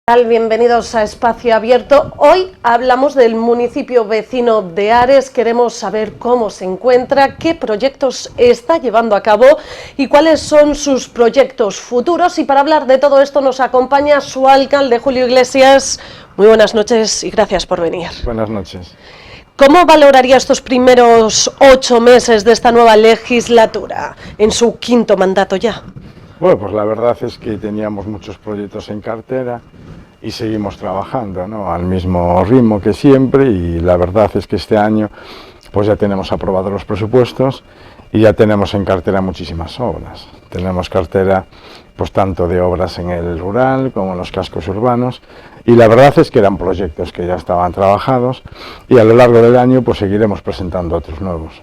Bienvenidos a Espacio Abierto. Hoy hablamos del municipio vecino de Ares. Queremos saber cómo se encuentra, qué proyectos está llevando a cabo y cuáles son sus proyectos futuros. Y para hablar de todo esto nos acompaña su alcalde, Julio Iglesias. Muy buenas noches y gracias por venir. Buenas noches. ¿Cómo valoraría estos primeros 8 meses de esta nueva legislatura, en su quinto mandato ya? Bueno, pues la verdad es que teníamos muchos proyectos en cartera y seguimos trabajando, ¿no?, al mismo ritmo que siempre, y la verdad es que este año pues ya tenemos aprobados los presupuestos y ya tenemos en cartera muchísimas obras. Tenemos cartera pues tanto de obras en el rural como en los cascos urbanos, y la verdad es que eran proyectos que ya estaban trabajados y a lo largo del año pues seguiremos presentando otros nuevos.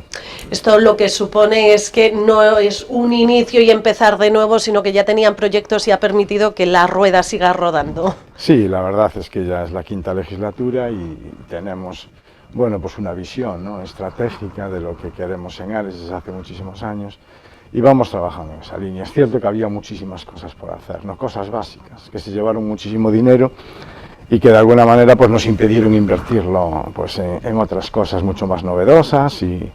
Esto lo que supone es que no es un inicio y empezar de nuevo, sino que ya tenían proyectos y ha permitido que la rueda siga rodando. Sí, la verdad es que ya es la quinta legislatura y tenemos, bueno, pues una visión, ¿no?, estratégica de lo que queremos en Ares desde hace muchísimos años, y vamos trabajando en esa línea. Es cierto que había muchísimas cosas por hacer, ¿no?, cosas básicas, que se llevaron muchísimo dinero y que de alguna manera pues nos impidieron invertirlo pues en otras cosas mucho más novedosas, y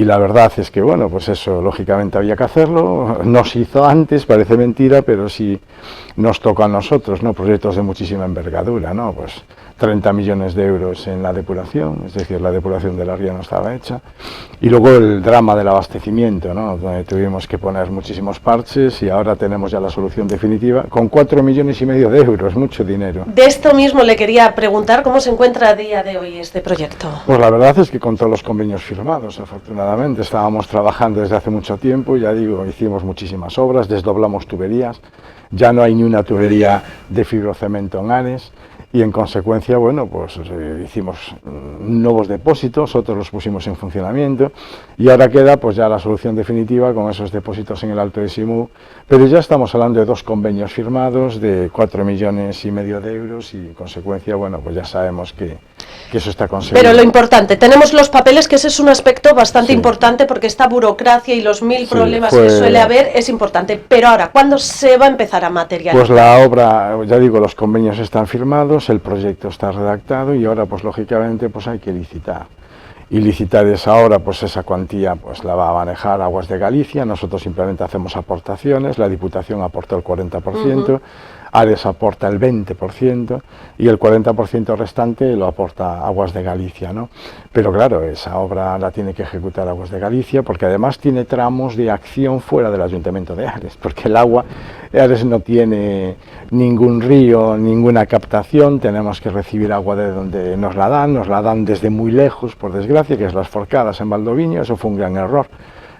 la verdad es que, bueno, pues eso lógicamente había que hacerlo. No se hizo antes, parece mentira, pero sí nos toca a nosotros, ¿no?, proyectos de muchísima envergadura, ¿no?, pues 30 millones de euros en la depuración, es decir, la depuración de la ría no estaba hecha, y luego el drama del abastecimiento, ¿no?, donde tuvimos que poner muchísimos parches y ahora tenemos ya la solución definitiva con 4,5 millones de euros, mucho dinero. De esto mismo le quería preguntar, ¿cómo se encuentra a día de hoy este proyecto? Pues la verdad es que con todos los convenios firmados, afortunadamente, estábamos trabajando desde hace mucho tiempo, ya digo, hicimos muchísimas obras, desdoblamos tuberías, ya no hay ni una tubería de fibrocemento en Ares, y en consecuencia, bueno, pues hicimos nuevos depósitos, otros los pusimos en funcionamiento, y ahora queda pues ya la solución definitiva con esos depósitos en el Alto de Simú, pero ya estamos hablando de 2 convenios firmados de 4,5 millones de euros, y en consecuencia, bueno, pues ya sabemos que eso está conseguido. Pero lo importante, tenemos los papeles, que ese es un aspecto bastante importante, porque esta burocracia y los 1000 problemas que suele haber es importante. Pero ahora, ¿cuándo se va a empezar a materializar? Pues la obra, ya digo, los convenios están firmados, el proyecto está redactado y ahora pues lógicamente pues hay que licitar. Y licitar esa obra, pues esa cuantía pues la va a manejar Aguas de Galicia, nosotros simplemente hacemos aportaciones, la Diputación aporta el 40%, Ares aporta el 20% y el 40% restante lo aporta Aguas de Galicia, ¿no? Pero claro, esa obra la tiene que ejecutar Aguas de Galicia, porque además tiene tramos de acción fuera del Ayuntamiento de Ares, porque el agua, Ares no tiene ningún río, ninguna captación, tenemos que recibir agua de donde nos la dan desde muy lejos, por desgracia, que es Las Forcadas en Valdoviño. Eso fue un gran error.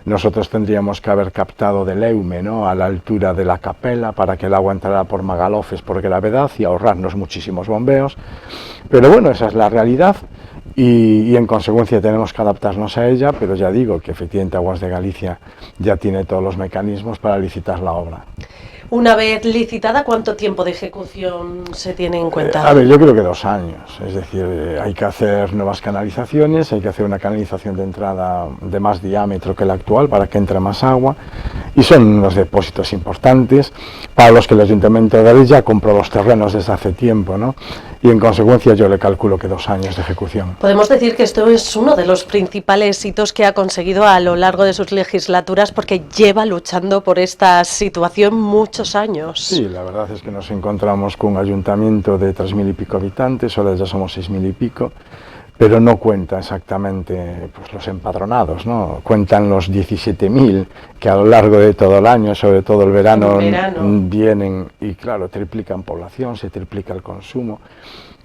Nosotros tendríamos que haber captado del Eume, ¿no?, a la altura de la Capela, para que el agua entrara por Magalofes, por Gravedad, y ahorrarnos muchísimos bombeos. Pero bueno, esa es la realidad y en consecuencia tenemos que adaptarnos a ella, pero ya digo que efectivamente Aguas de Galicia ya tiene todos los mecanismos para licitar la obra. Una vez licitada, ¿cuánto tiempo de ejecución se tiene en cuenta? A ver, yo creo que 2 años, es decir, hay que hacer nuevas canalizaciones, hay que hacer una canalización de entrada de más diámetro que la actual para que entre más agua, y son unos depósitos importantes para los que el Ayuntamiento de Ares ya compró los terrenos desde hace tiempo, ¿no?, y en consecuencia yo le calculo que 2 años de ejecución. Podemos decir que esto es uno de los principales hitos que ha conseguido a lo largo de sus legislaturas, porque lleva luchando por esta situación muchos años. Sí, la verdad es que nos encontramos con un ayuntamiento de 3.000 y pico habitantes, ahora ya somos 6.000 y pico, pero no cuenta exactamente pues los empadronados, ¿no? Cuentan los 17.000 que a lo largo de todo el año, sobre todo el verano, vienen y claro, triplican población, se triplica el consumo,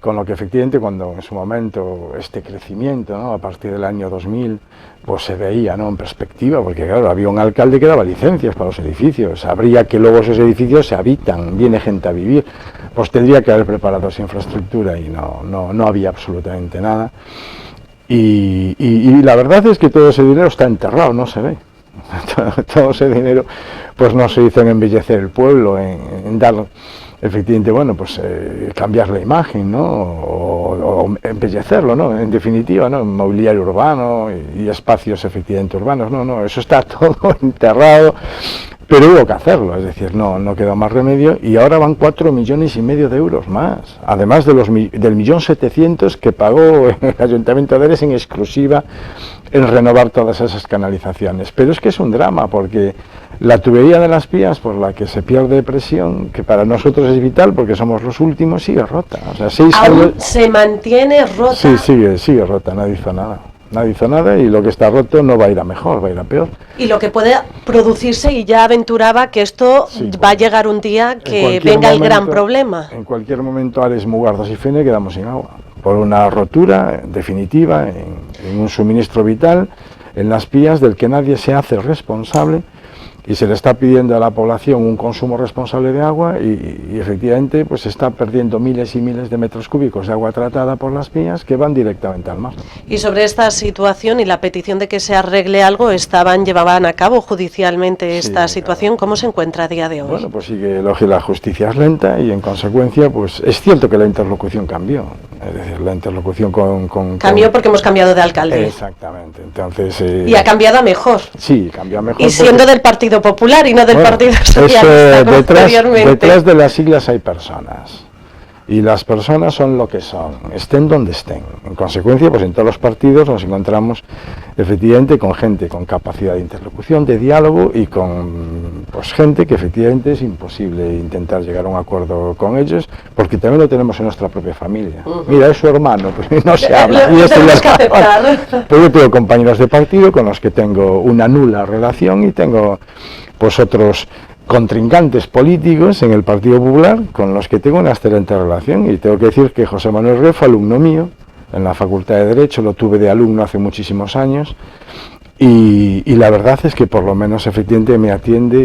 con lo que efectivamente cuando en su momento este crecimiento, ¿no?, a partir del año 2000, pues se veía, ¿no?, en perspectiva, porque claro, había un alcalde que daba licencias para los edificios, sabría que luego esos edificios se habitan, viene gente a vivir, pues tendría que haber preparado esa infraestructura y no había absolutamente nada. Y la verdad es que todo ese dinero está enterrado, no se ve. Todo ese dinero pues no se hizo en embellecer el pueblo, en dar efectivamente, bueno, pues cambiar la imagen, ¿no?, o embellecerlo, ¿no?, en definitiva, ¿no?, mobiliario urbano y espacios efectivamente urbanos, no, eso está todo enterrado, pero hubo que hacerlo, es decir, no quedó más remedio, y ahora van 4,5 millones de euros más, además de del 1.700.000 que pagó el Ayuntamiento de Ares en exclusiva en renovar todas esas canalizaciones. Pero es que es un drama, porque la tubería de Las Pías, por la que se pierde presión, que para nosotros es vital porque somos los últimos, sigue rota. O sea, 6 ¿Aún años... se mantiene rota? Sí, sigue rota, nadie hizo nada. Nadie hizo nada, y lo que está roto no va a ir a mejor, va a ir a peor. Y lo que puede producirse, y ya aventuraba que esto va a llegar un día que venga el gran problema. En cualquier momento, Ares, Mugardos y Fene quedamos sin agua, por una rotura definitiva en un suministro vital en Las Pías del que nadie se hace responsable, y se le está pidiendo a la población un consumo responsable de agua, y efectivamente pues se está perdiendo miles y miles de metros cúbicos de agua tratada por Las Pías que van directamente al mar. Y sobre esta situación y la petición de que se arregle algo, llevaban a cabo judicialmente esta situación. ¿Cómo se encuentra a día de hoy? Bueno, pues sigue, la justicia es lenta, y en consecuencia pues es cierto que la interlocución cambió, es decir, la interlocución Cambió porque hemos cambiado de alcalde. Exactamente, entonces... y ha cambiado a mejor. Sí, cambió a mejor. Y siendo del Partido Popular y no del Partido Socialista, detrás de las siglas hay personas, y las personas son lo que son, estén donde estén. En consecuencia, pues en todos los partidos nos encontramos efectivamente con gente con capacidad de interlocución, de diálogo, y con pues gente que efectivamente es imposible intentar llegar a un acuerdo con ellos, porque también lo tenemos en nuestra propia familia. Mira, es su hermano, pues no se habla. Y tenemos que aceptar. Pues yo tengo compañeros de partido con los que tengo una nula relación, y tengo pues otros contrincantes políticos en el Partido Popular con los que tengo una excelente relación, y tengo que decir que José Manuel Rey fue alumno mío en la Facultad de Derecho, lo tuve de alumno hace muchísimos años, y la verdad es que por lo menos efectivamente me atiende,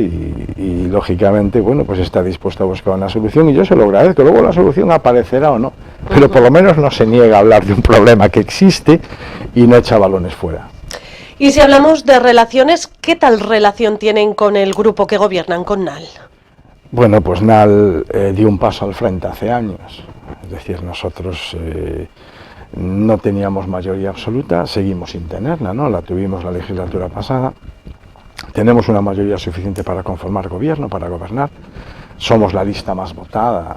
y lógicamente, bueno, pues está dispuesto a buscar una solución, y yo se lo agradezco. Luego la solución aparecerá o no, pero por lo menos no se niega a hablar de un problema que existe y no echa balones fuera. Y si hablamos de relaciones, ¿qué tal relación tienen con el grupo que gobiernan, con NAL? Bueno, pues NAL dio un paso al frente hace años, es decir, nosotros no teníamos mayoría absoluta, seguimos sin tenerla, ¿no? La tuvimos la legislatura pasada, tenemos una mayoría suficiente para conformar gobierno, para gobernar, somos la lista más votada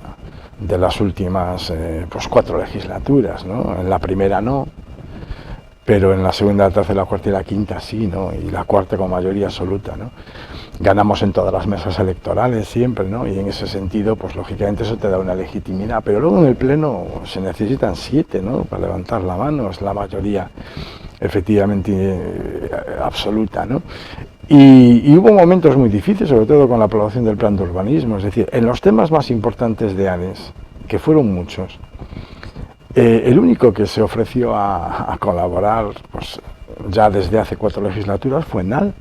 de las últimas pues 4 legislaturas, ¿no? En la primera no, pero en la segunda, la tercera, la cuarta y la quinta sí, ¿no? Y la cuarta con mayoría absoluta, ¿no? Ganamos en todas las mesas electorales siempre, ¿no? Y en ese sentido, pues lógicamente eso te da una legitimidad, pero luego en el Pleno se necesitan 7, ¿no? Para levantar la mano, es la mayoría efectivamente absoluta, ¿no? Y hubo momentos muy difíciles, sobre todo con la aprobación del plan de urbanismo, es decir, en los temas más importantes de Ares, que fueron muchos, el único que se ofreció a colaborar pues, ya desde hace 4 legislaturas fue NAL,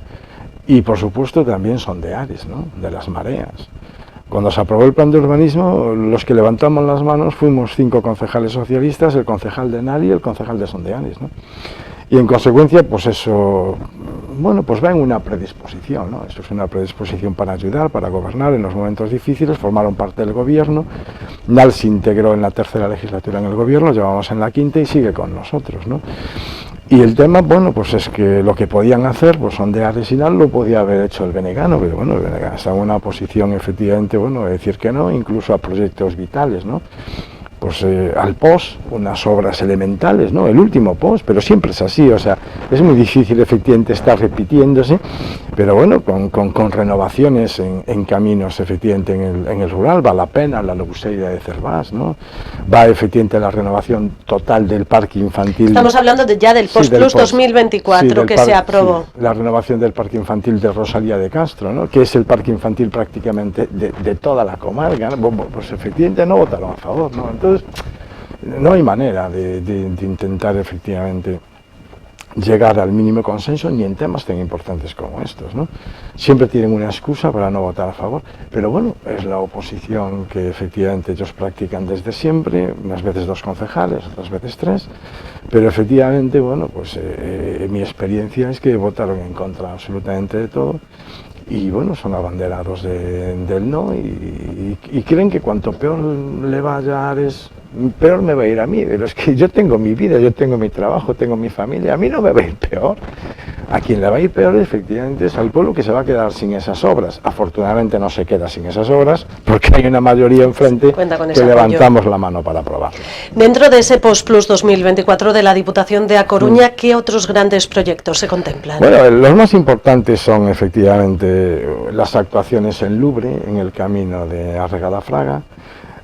y por supuesto también son de Ares, ¿no? De las mareas. Cuando se aprobó el plan de urbanismo, los que levantamos las manos fuimos 5 concejales socialistas, el concejal de NAL y el concejal de Sondeares, ¿no? Y en consecuencia, pues eso, bueno, pues va en una predisposición, ¿no? Eso es una predisposición para ayudar, para gobernar en los momentos difíciles, formaron parte del gobierno. NAL se integró en la 3ª legislatura en el gobierno, llevamos en la 5ª y sigue con nosotros, ¿no? Y el tema, bueno, pues es que lo que podían hacer, pues Sondeares y NAL lo podía haber hecho el Benegano, pero bueno, el Benegano está en una posición efectivamente, bueno, de decir que no, incluso a proyectos vitales, ¿no? Pues al POS, unas obras elementales, ¿no? El último POS, pero siempre es así, o sea, es muy difícil efectivamente estar repitiéndose, pero bueno, con renovaciones en caminos efectivamente en el rural, va la pena, la Lobuseira de Cervás, ¿no? Va efectivamente la renovación total del parque infantil. Estamos hablando ya del POS Plus 2024 que se aprobó. Sí, la renovación del parque infantil de Rosalía de Castro, ¿no? Que es el parque infantil prácticamente de toda la comarca, ¿no? Pues efectivamente no votaron a favor, ¿no? Entonces, no hay manera de intentar efectivamente llegar al mínimo consenso ni en temas tan importantes como estos, ¿no? Siempre tienen una excusa para no votar a favor, pero bueno, es la oposición que efectivamente ellos practican desde siempre, unas veces 2 concejales, otras veces 3, pero efectivamente, bueno, pues mi experiencia es que votaron en contra absolutamente de todo. Y bueno, son abanderados del no, y creen que cuanto peor le vaya a Ares, peor me va a ir a mí. Pero es que yo tengo mi vida, yo tengo mi trabajo, tengo mi familia, a mí no me va a ir peor. A quien le va a ir peor, efectivamente, es al pueblo que se va a quedar sin esas obras. Afortunadamente no se queda sin esas obras, porque hay una mayoría enfrente que levantamos la mano para aprobarlo. Dentro de ese POSPLUS 2024 de la Diputación de A Coruña, ¿qué otros grandes proyectos se contemplan? Bueno, los más importantes son efectivamente las actuaciones en Lubre, en el camino de Arregada Fraga,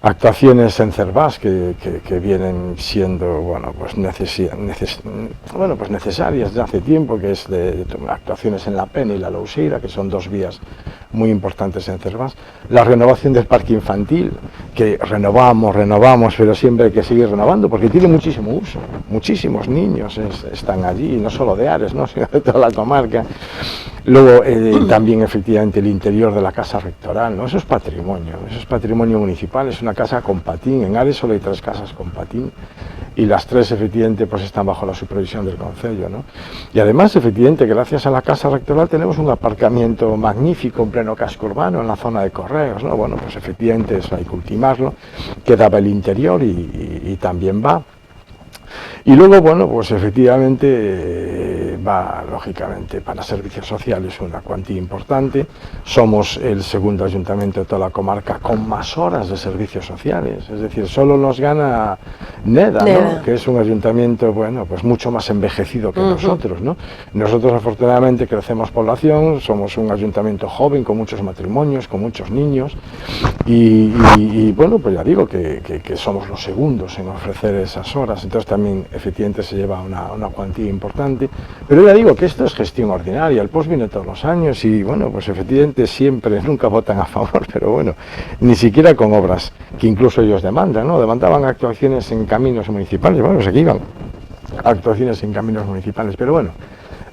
actuaciones en Cervás que vienen siendo pues necesarias desde hace tiempo, que es de actuaciones en La Pena y la Louseira, que son dos vías muy importantes en Cervás. La renovación del parque infantil, que renovamos, pero siempre hay que seguir renovando porque tiene muchísimo uso. Muchísimos niños están allí, no solo de Ares, ¿no?, sino de toda la comarca. Luego también efectivamente el interior de la casa rectoral, ¿no? Eso es patrimonio municipal, es una casa con patín. En Ares solo hay 3 casas con patín y las 3 efectivamente pues están bajo la supervisión del concello, ¿no? Y además efectivamente gracias a la casa rectoral tenemos un aparcamiento magnífico en pleno casco urbano en la zona de Correos, ¿no? Bueno, pues efectivamente eso hay que ultimarlo, quedaba el interior y también va. Y luego, bueno, pues efectivamente va, lógicamente, para servicios sociales una cuantía importante. Somos el segundo ayuntamiento de toda la comarca con más horas de servicios sociales, es decir, solo nos gana Neda, ¿no?, que es un ayuntamiento, bueno, pues mucho más envejecido que nosotros, ¿no? Nosotros, afortunadamente, crecemos población, somos un ayuntamiento joven, con muchos matrimonios, con muchos niños, y bueno, pues ya digo que somos los segundos en ofrecer esas horas, entonces también efectivamente se lleva una cuantía importante, pero ya digo que esto es gestión ordinaria, el POS viene todos los años y bueno, pues efectivamente siempre, nunca votan a favor, pero bueno, ni siquiera con obras que incluso ellos demandan, ¿no? Demandaban actuaciones en caminos municipales, bueno, pues aquí iban actuaciones en caminos municipales, pero bueno,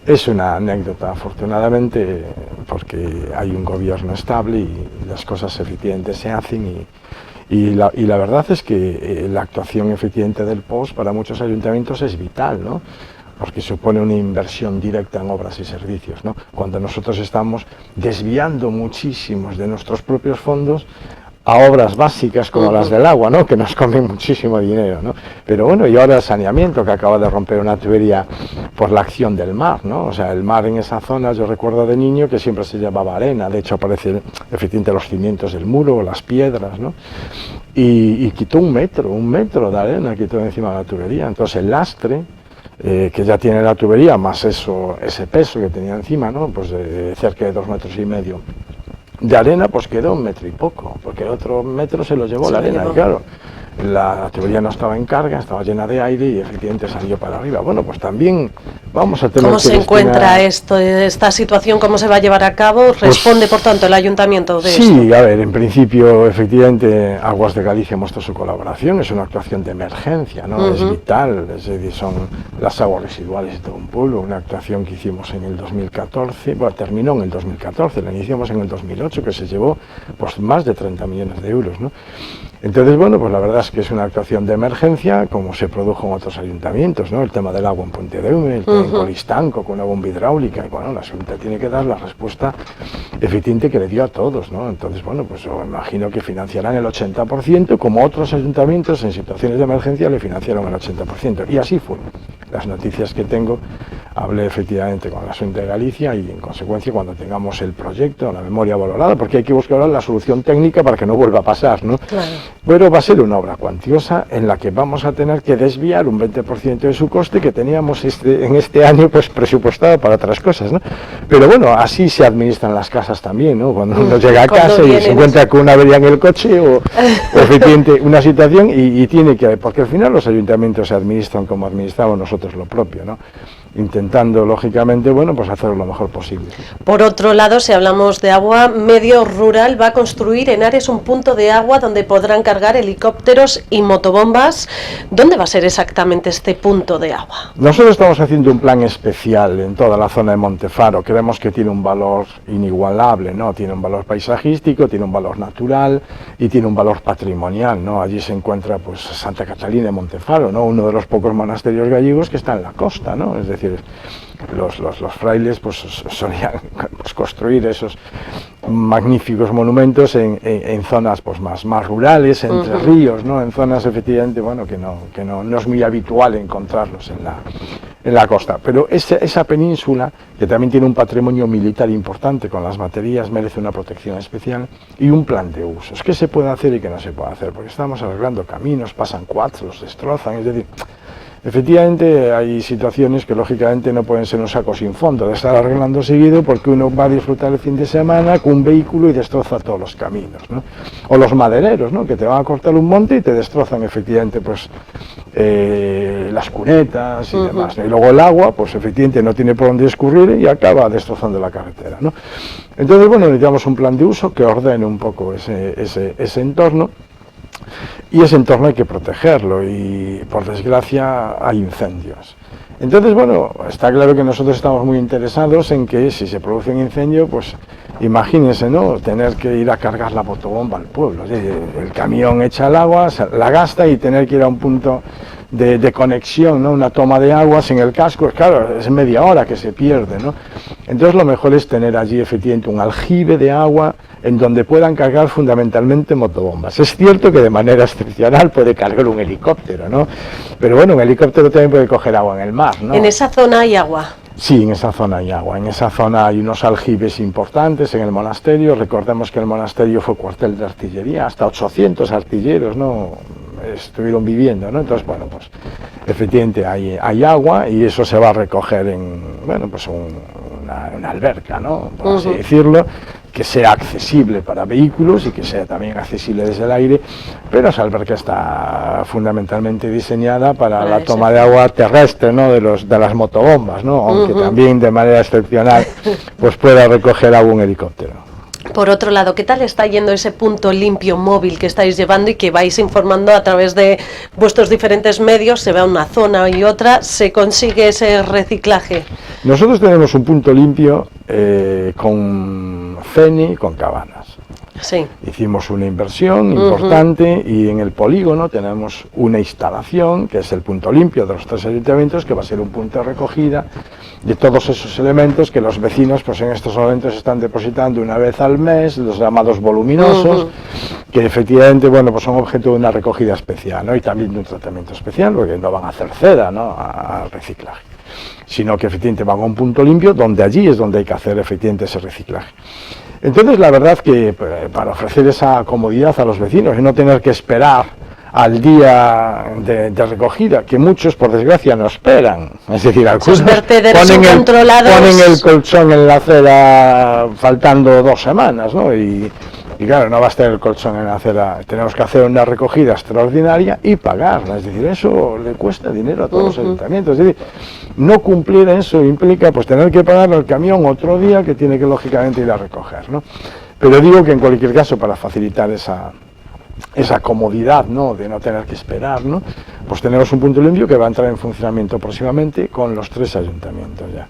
es una anécdota afortunadamente porque hay un gobierno estable y las cosas efectivamente se hacen y la verdad es que la actuación efectivamente del POS para muchos ayuntamientos es vital, ¿no?, porque supone una inversión directa en obras y servicios, ¿no?, cuando nosotros estamos desviando muchísimos de nuestros propios fondos a obras básicas como las del agua, ¿no?, que nos comen muchísimo dinero, ¿no? Pero bueno, y ahora el saneamiento, que acaba de romper una tubería por la acción del mar, ¿no? O sea, el mar en esa zona, yo recuerdo de niño que siempre se llevaba arena, de hecho aparecen efectivamente los cimientos del muro, las piedras, ¿no? Y quitó un metro de arena quitó encima de la tubería, entonces el lastre que ya tiene la tubería, más ese peso que tenía encima, ¿no?, pues de cerca de 2,5 metros de arena, pues quedó 1 metro y poco, porque el otro metro se lo llevó la arena, y claro, la tubería no estaba en carga, estaba llena de aire y efectivamente salió para arriba. Bueno, pues también vamos a tener ¿Cómo se encuentra esta situación? ¿Cómo se va a llevar a cabo? ¿Responde, por tanto, el ayuntamiento de esto? Sí, a ver, en principio, efectivamente, Aguas de Galicia muestra su colaboración, es una actuación de emergencia, ¿no? Es vital, es decir, son las aguas residuales de todo un pueblo, una actuación que hicimos en el 2014, bueno, terminó en el 2014, la iniciamos en el 2008, que se llevó pues más de 30 millones de euros, ¿no? Entonces, bueno, pues la verdad es que es una actuación de emergencia, como se produjo en otros ayuntamientos, ¿no? El tema del agua en Puentedeume, el tema en Colistanco, con una bomba hidráulica, y bueno, la Junta tiene que dar la respuesta eficiente que le dio a todos, ¿no? Entonces, bueno, pues yo imagino que financiarán el 80%, como otros ayuntamientos en situaciones de emergencia le financiaron el 80%, y así fue. Las noticias que tengo, hablé efectivamente con la Junta de Galicia y en consecuencia cuando tengamos el proyecto, la memoria valorada, porque hay que buscar ahora la solución técnica para que no vuelva a pasar, ¿no? Claro. Pero va a ser una obra cuantiosa en la que vamos a tener que desviar un 20% de su coste que teníamos en este año pues presupuestado para otras cosas, ¿no? Pero bueno, así se administran las casas también, ¿no? Cuando uno llega a casa y se encuentra con una avería en el coche o efectivamente una situación y tiene que, porque al final los ayuntamientos se administran como administramos nosotros lo propio, ¿no? Intentando, lógicamente, bueno, pues hacerlo lo mejor posible. Por otro lado, si hablamos de agua, Medio Rural va a construir en Ares un punto de agua donde podrán cargar helicópteros y motobombas. ¿Dónde va a ser exactamente este punto de agua? Nosotros estamos haciendo un plan especial en toda la zona de Montefaro. Creemos que tiene un valor inigualable, ¿no? Tiene un valor paisajístico, tiene un valor natural y tiene un valor patrimonial, ¿no? Allí se encuentra, pues, Santa Catalina de Montefaro, ¿no? Uno de los pocos monasterios gallegos que está en la costa, ¿no? Es decir, los frailes pues solían pues, construir esos magníficos monumentos en zonas pues más rurales, entre ríos, ¿no? En zonas efectivamente, bueno, que no es muy habitual encontrarlos en la costa, pero esa península, que también tiene un patrimonio militar importante con las baterías, merece una protección especial y un plan de usos. ¿Qué se puede hacer y qué no se puede hacer? Porque estamos arreglando caminos, pasan quads, los destrozan, es decir, efectivamente hay situaciones que lógicamente no pueden ser un saco sin fondo de estar arreglando seguido, porque uno va a disfrutar el fin de semana con un vehículo y destroza todos los caminos, ¿no? O los madereros, ¿no? Que te van a cortar un monte y te destrozan efectivamente pues las cunetas y demás, ¿no? Y luego el agua pues efectivamente no tiene por dónde escurrir y acaba destrozando la carretera, ¿no? Entonces, bueno, necesitamos un plan de uso que ordene un poco ese entorno. Y ese entorno hay que protegerlo y, por desgracia, hay incendios. Entonces, bueno, está claro que nosotros estamos muy interesados en que si se produce un incendio, pues imagínense, ¿no?, tener que ir a cargar la motobomba al pueblo. El camión echa el agua, la gasta y tener que ir a un punto de conexión, ¿no?, una toma de agua sin el casco, claro, es media hora que se pierde, ¿no? Entonces lo mejor es tener allí efectivamente un aljibe de agua en donde puedan cargar fundamentalmente motobombas. Es cierto que de manera excepcional puede cargar un helicóptero, ¿no? Pero bueno, un helicóptero también puede coger agua en el mar, ¿no? ¿En esa zona hay agua? Sí, en esa zona hay agua. En esa zona hay unos aljibes importantes en el monasterio. Recordemos que el monasterio fue cuartel de artillería, hasta 800 artilleros, ¿no?, estuvieron viviendo, ¿no? Entonces, bueno, pues efectivamente hay agua y eso se va a recoger en, bueno, pues una alberca, ¿no?, por así decirlo, que sea accesible para vehículos y que sea también accesible desde el aire, pero esa alberca está fundamentalmente diseñada para la toma de agua terrestre, ¿no?, de las motobombas, ¿no?, aunque también de manera excepcional pues pueda recoger agua un helicóptero. Por otro lado, ¿qué tal está yendo ese punto limpio móvil que estáis llevando y que vais informando a través de vuestros diferentes medios? Se ve una zona y otra, ¿se consigue ese reciclaje? Nosotros tenemos un punto limpio con CENI y con Cabanas. Sí. Hicimos una inversión importante y en el polígono tenemos una instalación que es el punto limpio de los 3 ayuntamientos, que va a ser un punto de recogida de todos esos elementos que los vecinos pues en estos momentos están depositando una vez al mes, los llamados voluminosos, que efectivamente, bueno, pues son objeto de una recogida especial, ¿no?, y también de un tratamiento especial, porque no van a hacer cera, ¿no?, al reciclaje, sino que efectivamente van a un punto limpio donde allí es donde hay que hacer efectivamente ese reciclaje. Entonces, la verdad que para ofrecer esa comodidad a los vecinos y no tener que esperar al día de recogida, que muchos por desgracia no esperan, es decir, algunos ponen el colchón en la acera faltando 2 semanas, ¿no?, y claro, no va a estar el colchón en la acera, tenemos que hacer una recogida extraordinaria y pagarla, es decir, eso le cuesta dinero a todos los ayuntamientos, es decir, no cumplir eso implica pues tener que pagar al camión otro día que tiene que lógicamente ir a recoger, ¿no? Pero digo que en cualquier caso, para facilitar esa comodidad, ¿no?, de no tener que esperar, ¿no?, pues tenemos un punto limpio que va a entrar en funcionamiento próximamente con los 3 ayuntamientos ya.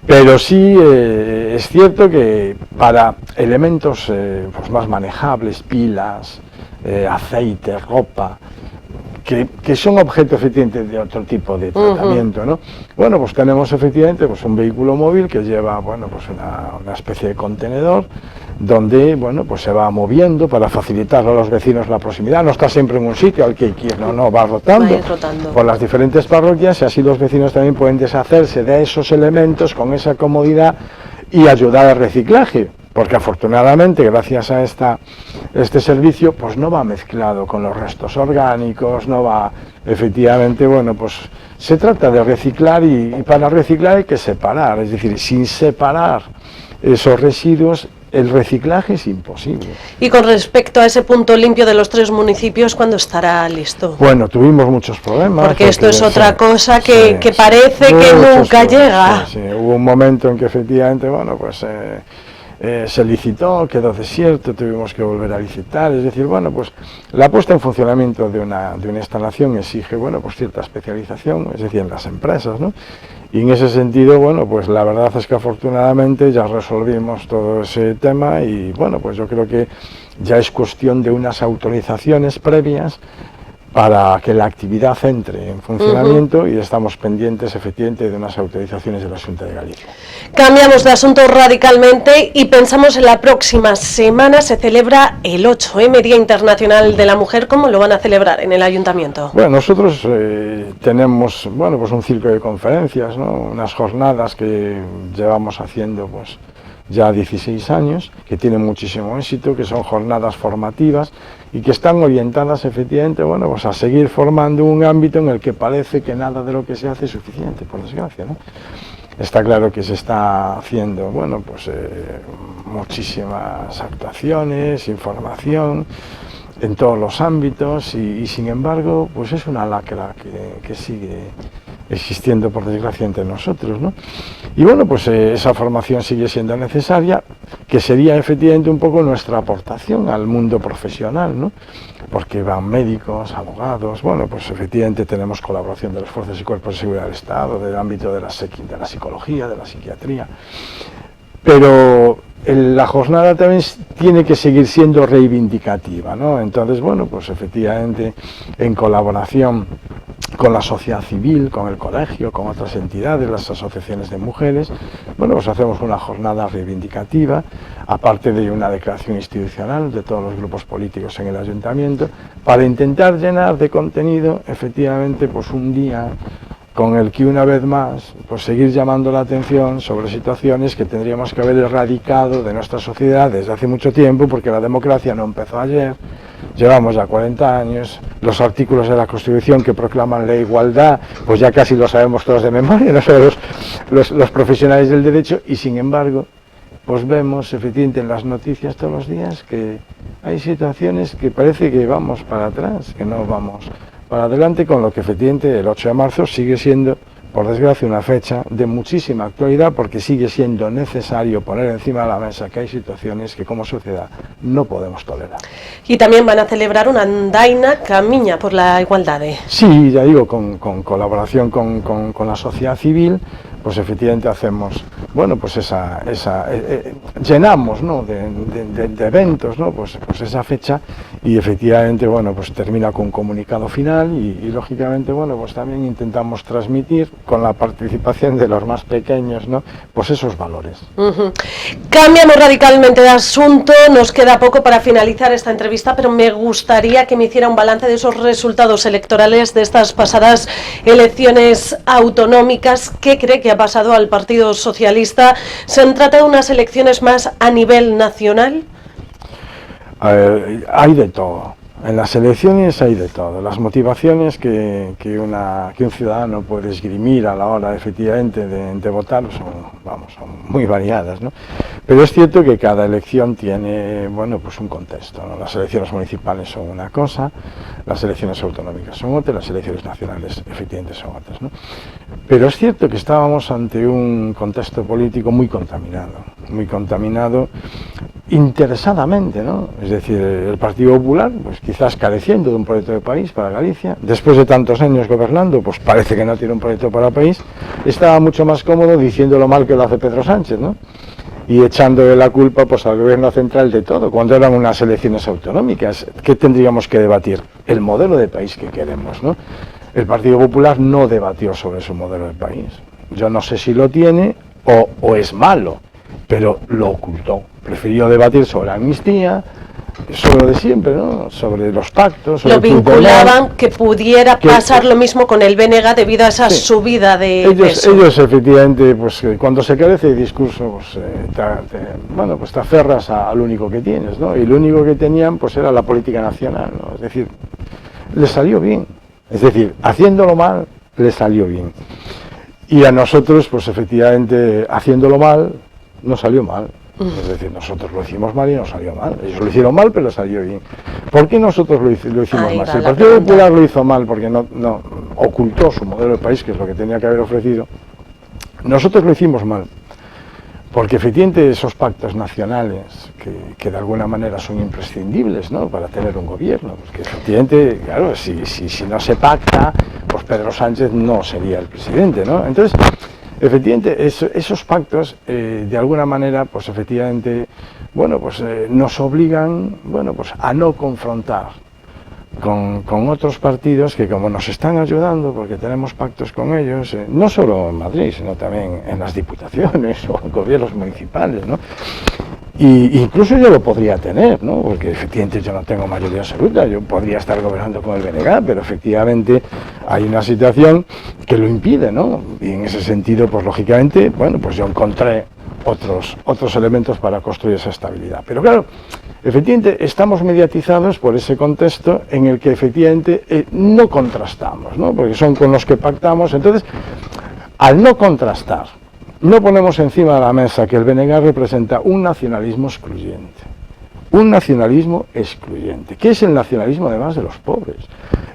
Pero sí es cierto que para elementos pues más manejables, pilas, aceite, ropa, que son objeto efectivamente de otro tipo de tratamiento, ¿no? Bueno, pues tenemos efectivamente pues un vehículo móvil que lleva, bueno, pues una especie de contenedor donde, bueno, pues se va moviendo para facilitar a los vecinos la proximidad, no está siempre en un sitio al que hay que ir, no, va rotando por las diferentes parroquias y así los vecinos también pueden deshacerse de esos elementos con esa comodidad y ayudar al reciclaje, porque afortunadamente gracias a este servicio pues no va mezclado con los restos orgánicos, no va efectivamente, bueno, pues se trata de reciclar y para reciclar hay que separar, es decir, sin separar esos residuos el reciclaje es imposible. Y con respecto a ese punto limpio de los 3 municipios, ¿cuándo estará listo? Bueno, tuvimos muchos problemas. Porque esto es otra cosa que parece que nunca llega. Sí, hubo un momento en que efectivamente, bueno, pues se licitó, quedó desierto, tuvimos que volver a licitar, es decir, bueno, pues la puesta en funcionamiento de una instalación exige, bueno, pues cierta especialización, es decir, en las empresas, ¿no? Y en ese sentido, bueno, pues la verdad es que afortunadamente ya resolvimos todo ese tema y, bueno, pues yo creo que ya es cuestión de unas autorizaciones previas para que la actividad entre en funcionamiento y estamos pendientes efectivamente de unas autorizaciones de la Xunta de Galicia. Cambiamos de asunto radicalmente y pensamos en la próxima semana. Se celebra el 8M, Día Internacional de la Mujer. ¿Cómo lo van a celebrar en el Ayuntamiento? Bueno, nosotros tenemos pues un ciclo de conferencias, ¿no? Unas jornadas que llevamos haciendo pues ya 16 años, que tienen muchísimo éxito, que son jornadas formativas y que están orientadas efectivamente, bueno, pues a seguir formando un ámbito en el que parece que nada de lo que se hace es suficiente, por desgracia, ¿no? Está claro que se está haciendo, bueno, pues muchísimas actuaciones, información en todos los ámbitos y sin embargo, pues es una lacra que sigue existiendo, por desgracia, entre nosotros, ¿no? Y bueno, pues esa formación sigue siendo necesaria, que sería efectivamente un poco nuestra aportación al mundo profesional, ¿no? Porque van médicos, abogados, bueno, pues efectivamente tenemos colaboración de las fuerzas y cuerpos de seguridad del Estado, del ámbito de la psicología, de la psiquiatría, pero la jornada también tiene que seguir siendo reivindicativa, ¿no? Entonces, bueno, pues efectivamente en colaboración con la sociedad civil, con el colegio, con otras entidades, las asociaciones de mujeres, bueno, pues hacemos una jornada reivindicativa, aparte de una declaración institucional de todos los grupos políticos en el ayuntamiento, para intentar llenar de contenido, efectivamente, pues un día con el que una vez más pues seguir llamando la atención sobre situaciones que tendríamos que haber erradicado de nuestra sociedad desde hace mucho tiempo, porque la democracia no empezó ayer, llevamos ya 40 años, los artículos de la Constitución que proclaman la igualdad, pues ya casi lo sabemos todos de memoria, no solo los profesionales del derecho, y sin embargo, pues vemos efectivamente en las noticias todos los días que hay situaciones que parece que vamos para atrás, que no vamos para adelante, con lo que efectivamente el 8 de marzo sigue siendo, por desgracia, una fecha de muchísima actualidad, porque sigue siendo necesario poner encima de la mesa que hay situaciones que como sociedad no podemos tolerar. Y también van a celebrar una andaina camiña por la igualdad. Sí, ya digo, con colaboración con la sociedad civil, pues efectivamente hacemos, bueno, pues llenamos, ¿no?, de eventos, ¿no?, pues esa fecha, y efectivamente, bueno, pues termina con un comunicado final y lógicamente, bueno, pues también intentamos transmitir con la participación de los más pequeños, ¿no?, pues esos valores. Cambiamos radicalmente de asunto, nos queda poco para finalizar esta entrevista, pero me gustaría que me hiciera un balance de esos resultados electorales de estas pasadas elecciones autonómicas. ¿Qué cree que ha pasado al Partido Socialista? ¿Se trata de unas elecciones más a nivel nacional? A ver, hay de todo. En las elecciones hay de todo. Las motivaciones que un ciudadano puede esgrimir a la hora efectivamente de votar son muy variadas, ¿no? Pero es cierto que cada elección tiene, bueno, pues un contexto, ¿no? Las elecciones municipales son una cosa, las elecciones autonómicas son otra, las elecciones nacionales efectivamente son otras, ¿no? Pero es cierto que estábamos ante un contexto político muy contaminado interesadamente, ¿no? Es decir, el Partido Popular, pues quizás careciendo de un proyecto de país para Galicia, después de tantos años gobernando, pues parece que no tiene un proyecto para el país, estaba mucho más cómodo diciendo lo mal que lo hace Pedro Sánchez, ¿no?, y echándole la culpa pues al gobierno central de todo, cuando eran unas elecciones autonómicas. ¿Qué tendríamos que debatir? El modelo de país que queremos, ¿no? El Partido Popular no debatió sobre su modelo de país. Yo no sé si lo tiene o es malo, pero lo ocultó. Prefirió debatir sobre la amnistía, sobre lo de siempre, ¿no?, sobre los pactos. Sobre lo vinculaban que pudiera pasar lo mismo con el BNG debido a esa subida de ellos efectivamente, pues cuando se carece de discurso, pues te aferras al único que tienes, ¿no? Y lo único que tenían pues era la política nacional, ¿no? Es decir, les salió bien, es decir, haciéndolo mal les salió bien, y a nosotros pues efectivamente haciéndolo mal no salió mal. Es decir, nosotros lo hicimos mal y nos salió mal. Ellos lo hicieron mal, pero salió bien. ¿Por qué nosotros lo hicimos mal? Si el Partido Popular lo hizo mal porque no ocultó su modelo de país, que es lo que tenía que haber ofrecido, nosotros lo hicimos mal porque efectivamente esos pactos nacionales que de alguna manera son imprescindibles, ¿no?, para tener un gobierno, porque efectivamente, claro, si no se pacta, pues Pedro Sánchez no sería el presidente, ¿no? Entonces, efectivamente, esos pactos, de alguna manera, pues efectivamente, bueno, pues nos obligan, bueno, pues a no confrontar con otros partidos que, como nos están ayudando, porque tenemos pactos con ellos, no solo en Madrid, sino también en las diputaciones o en gobiernos municipales, ¿no? Y incluso yo lo podría tener, ¿no? Porque efectivamente yo no tengo mayoría absoluta, yo podría estar gobernando con el BNG, pero efectivamente hay una situación que lo impide, ¿no? Y en ese sentido, pues lógicamente, bueno, pues yo encontré otros elementos para construir esa estabilidad. Pero claro, efectivamente estamos mediatizados por ese contexto en el que efectivamente no contrastamos, ¿no? Porque son con los que pactamos. Entonces, al no contrastar, no ponemos encima de la mesa que el BNG representa un nacionalismo excluyente. Un nacionalismo excluyente. ¿Qué es el nacionalismo además de los pobres?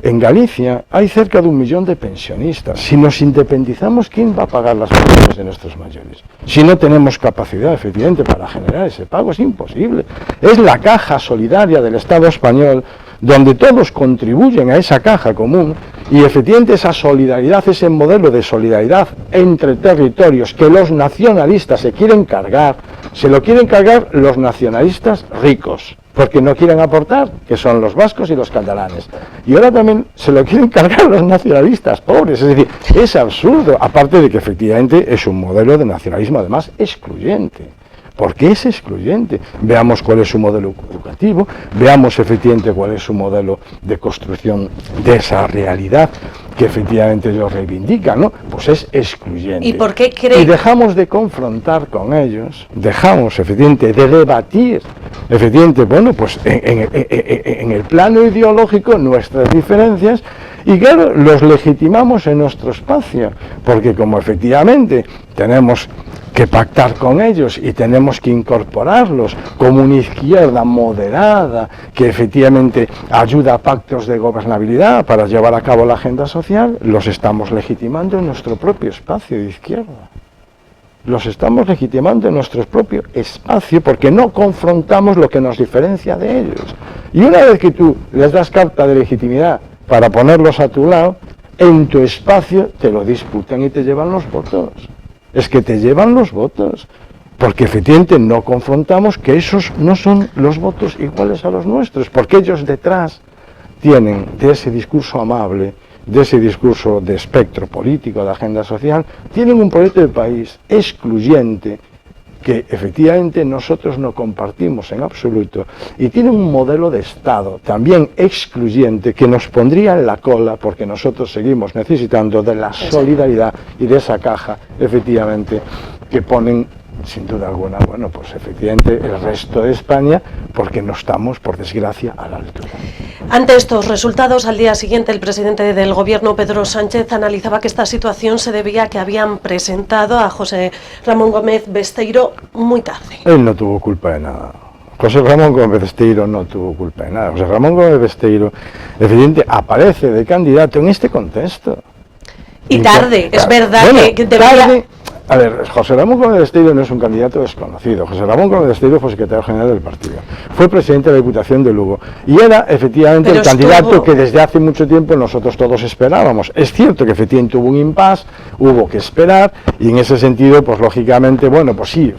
En Galicia hay cerca de 1 millón de pensionistas. Si nos independizamos, ¿quién va a pagar las pensiones de nuestros mayores? Si no tenemos capacidad efectivamente para generar ese pago, es imposible. Es la caja solidaria del Estado español, donde todos contribuyen a esa caja común, y efectivamente esa solidaridad, ese modelo de solidaridad entre territorios que los nacionalistas se quieren cargar, se lo quieren cargar los nacionalistas ricos, porque no quieren aportar, que son los vascos y los catalanes. Y ahora también se lo quieren cargar los nacionalistas pobres, es decir, es absurdo, aparte de que efectivamente es un modelo de nacionalismo además excluyente. ¿Por qué es excluyente? Veamos cuál es su modelo educativo, veamos efectivamente cuál es su modelo de construcción de esa realidad que efectivamente ellos reivindican, ¿no? Pues es excluyente. ¿Y por qué cree? Y dejamos de confrontar con ellos, dejamos efectivamente de debatir, efectivamente, bueno, pues en el plano ideológico nuestras diferencias, y claro, los legitimamos en nuestro espacio, porque como efectivamente tenemos que pactar con ellos y tenemos que incorporarlos como una izquierda moderada que efectivamente ayuda a pactos de gobernabilidad para llevar a cabo la agenda social, los estamos legitimando en nuestro propio espacio de izquierda. Los estamos legitimando en nuestro propio espacio porque no confrontamos lo que nos diferencia de ellos. Y una vez que tú les das carta de legitimidad para ponerlos a tu lado, en tu espacio te lo disputan y te llevan los votos. Es que te llevan los votos, porque efectivamente no confrontamos que esos no son los votos iguales a los nuestros, porque ellos detrás tienen de ese discurso amable, de ese discurso de espectro político, de agenda social, tienen un proyecto de país excluyente, que efectivamente nosotros no compartimos en absoluto, y tiene un modelo de Estado también excluyente que nos pondría en la cola, porque nosotros seguimos necesitando de la solidaridad y de esa caja, efectivamente, que ponen, sin duda alguna, bueno, pues efectivamente el resto de España, porque no estamos, por desgracia, a la altura. Ante estos resultados, al día siguiente el presidente del Gobierno, Pedro Sánchez, analizaba que esta situación se debía a que habían presentado a José Ramón Gómez Besteiro muy tarde. Él no tuvo culpa de nada. José Ramón Gómez Besteiro no tuvo culpa de nada. José Ramón Gómez Besteiro, evidentemente, aparece de candidato en este contexto. Y tarde, es verdad, bueno, que debería... Tarde. A ver, José Ramón Gómez Besteiro no es un candidato desconocido. José Ramón Gómez Besteiro fue secretario general del partido, fue presidente de la Diputación de Lugo y era efectivamente el candidato que desde hace mucho tiempo nosotros todos esperábamos. Es cierto que efectivamente hubo un impasse, hubo que esperar y en ese sentido, pues lógicamente, bueno, pues sí,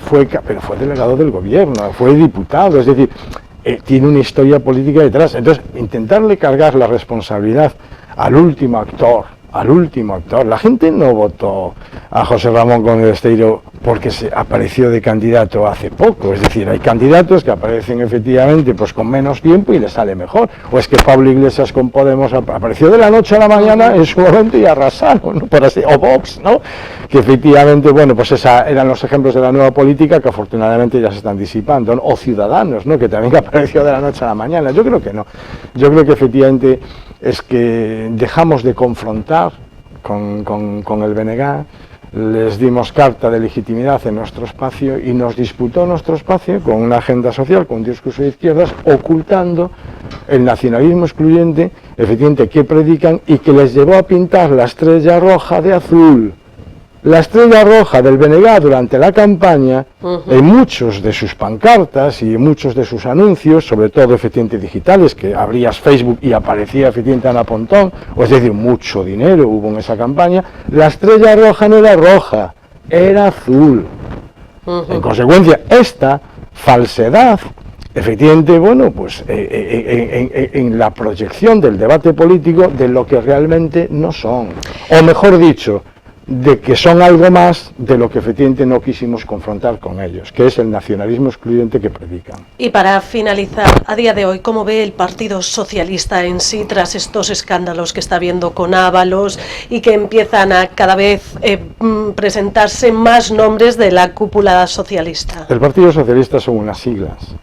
pero fue delegado del gobierno, fue diputado, es decir, tiene una historia política detrás. Entonces, intentarle cargar la responsabilidad al último actor. La gente no votó a José Ramón Gómez Besteiro porque se apareció de candidato hace poco, es decir, hay candidatos que aparecen efectivamente pues con menos tiempo y les sale mejor, o es que Pablo Iglesias con Podemos apareció de la noche a la mañana en su momento y arrasaron, ¿no? Por así, o Vox, ¿no? Que efectivamente, bueno, pues eran los ejemplos de la nueva política que afortunadamente ya se están disipando, ¿no? O Ciudadanos, ¿no? Que también apareció de la noche a la mañana. Yo creo que no, yo creo que efectivamente es que dejamos de confrontar con el BNG, les dimos carta de legitimidad en nuestro espacio y nos disputó nuestro espacio con una agenda social, con un discurso de izquierdas, ocultando el nacionalismo excluyente, efectivamente, que predican y que les llevó a pintar la estrella roja de azul. La estrella roja del BNG durante la campaña, en muchos de sus pancartas y en muchos de sus anuncios, sobre todo efectivamente digitales, que abrías Facebook y aparecía efectivamente Ana Pontón, o es decir, mucho dinero hubo en esa campaña, la estrella roja no era roja, era azul. En consecuencia, esta falsedad efectivamente, bueno, pues en la proyección del debate político de lo que realmente no son, o mejor dicho, de que son algo más de lo que efectivamente no quisimos confrontar con ellos, que es el nacionalismo excluyente que predican. Y para finalizar, a día de hoy, ¿cómo ve el Partido Socialista en sí tras estos escándalos que está habiendo con Ábalos y que empiezan a cada vez presentarse más nombres de la cúpula socialista? El Partido Socialista son unas siglas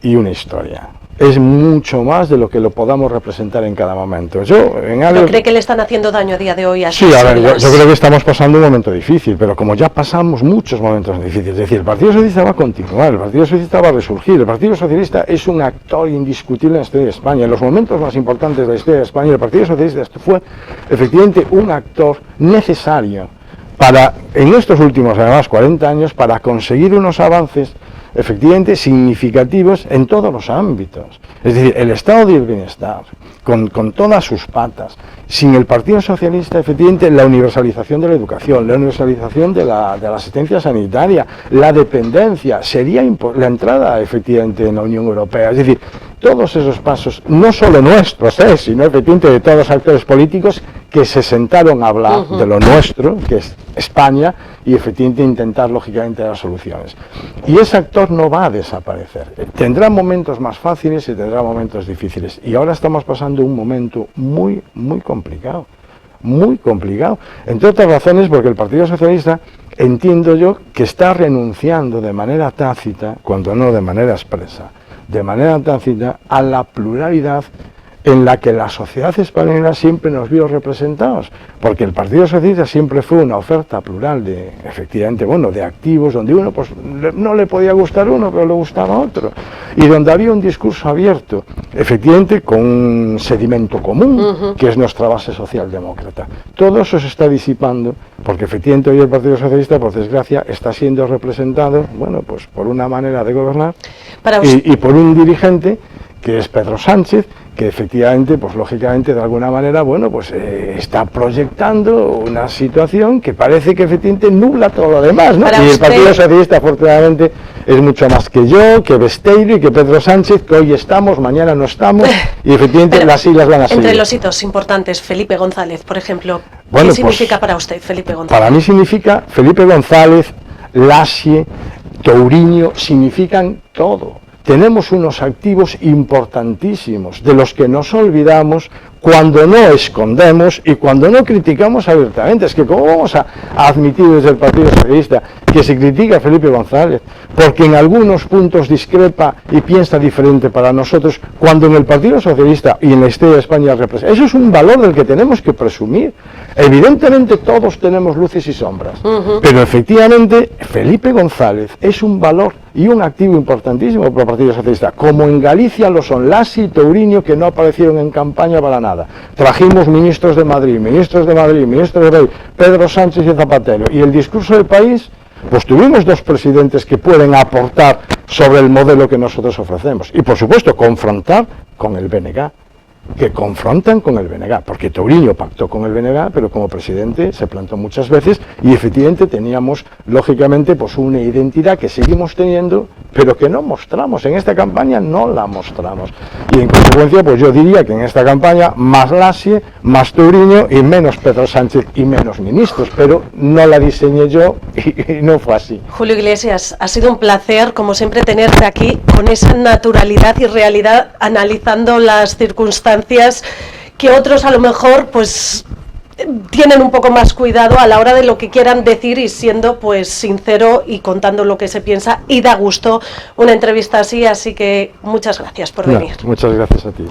y una historia. Es mucho más de lo que lo podamos representar en cada momento. ¿Pero cree que le están haciendo daño a día de hoy a Sí, a ver, yo creo que estamos pasando un momento difícil, pero como ya pasamos muchos momentos difíciles, es decir, el Partido Socialista va a continuar, el Partido Socialista va a resurgir, el Partido Socialista es un actor indiscutible en la historia de España. En los momentos más importantes de la historia de España, el Partido Socialista fue efectivamente un actor necesario para, en estos últimos además 40 años, para conseguir unos avances efectivamente significativos en todos los ámbitos. Es decir, el estado del bienestar, con todas sus patas, sin el Partido Socialista, efectivamente, la universalización de la educación, la universalización de la asistencia sanitaria, la dependencia, sería la entrada, efectivamente, en la Unión Europea. Es decir, todos esos pasos, no solo nuestros, sino efectivamente de todos los actores políticos que se sentaron a hablar de lo nuestro, que es España, y efectivamente intentar, lógicamente, dar soluciones. Y ese actor no va a desaparecer. Tendrá momentos más fáciles y tendrá momentos difíciles. Y ahora estamos pasando un momento muy, muy complicado. Muy complicado. Entre otras razones porque el Partido Socialista, entiendo yo, que está renunciando de manera tácita, cuando no de manera expresa, de manera tácita, a la pluralidad en la que la sociedad española siempre nos vio representados, porque el Partido Socialista siempre fue una oferta plural de, efectivamente, bueno, de activos, donde uno pues no le podía gustar uno, pero le gustaba otro, y donde había un discurso abierto, efectivamente, con un sedimento común, que es nuestra base socialdemócrata. Todo eso se está disipando, porque efectivamente hoy el Partido Socialista, por desgracia, está siendo representado, bueno, pues por una manera de gobernar, y por un dirigente, que es Pedro Sánchez, que efectivamente, pues lógicamente, de alguna manera, bueno, pues está proyectando una situación que parece que efectivamente nubla todo lo demás, ¿no? Y el Partido Socialista, afortunadamente, es mucho más que yo, que Besteiro y que Pedro Sánchez, que hoy estamos, mañana no estamos, y efectivamente las siglas van a seguir. Entre los hitos importantes, Felipe González, por ejemplo, ¿qué significa para usted Felipe González? Para mí significa Felipe González, Lasie, Touriño, significan todo. Tenemos unos activos importantísimos, de los que nos olvidamos cuando no escondemos y cuando no criticamos abiertamente. Es que ¿cómo vamos a admitir desde el Partido Socialista que se critica a Felipe González porque en algunos puntos discrepa y piensa diferente para nosotros, cuando en el Partido Socialista y en la historia de España representa? Eso es un valor del que tenemos que presumir. Evidentemente todos tenemos luces y sombras, pero efectivamente Felipe González es un valor y un activo importantísimo para el Partido Socialista, como en Galicia lo son Lasie y Touriño, que no aparecieron en campaña para nada. Trajimos ministros de Madrid, ministros de Madrid, Pedro Sánchez y Zapatero, y el discurso del país, pues tuvimos dos presidentes que pueden aportar sobre el modelo que nosotros ofrecemos, y por supuesto confrontar con el BNG, que confrontan con el BNG, porque Touriño pactó con el BNG, pero como presidente se plantó muchas veces, y efectivamente teníamos, lógicamente, pues una identidad que seguimos teniendo, pero que no mostramos. En esta campaña no la mostramos. Y en consecuencia, pues yo diría que en esta campaña más Lasie, más Touriño y menos Pedro Sánchez y menos ministros, pero no la diseñé yo y no fue así. Julio Iglesias, ha sido un placer, como siempre, tenerte aquí con esa naturalidad y realidad, analizando las circunstancias que otros a lo mejor pues tienen un poco más cuidado a la hora de lo que quieran decir, y siendo pues sincero y contando lo que se piensa, y da gusto una entrevista así que muchas gracias por venir. Muchas gracias a ti.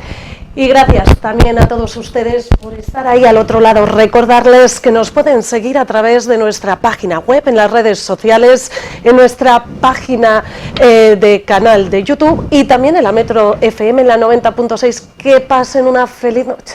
Y gracias también a todos ustedes por estar ahí al otro lado. Recordarles que nos pueden seguir a través de nuestra página web, en las redes sociales, en nuestra página de canal de YouTube y también en la Metro FM en la 90.6. Que pasen una feliz noche.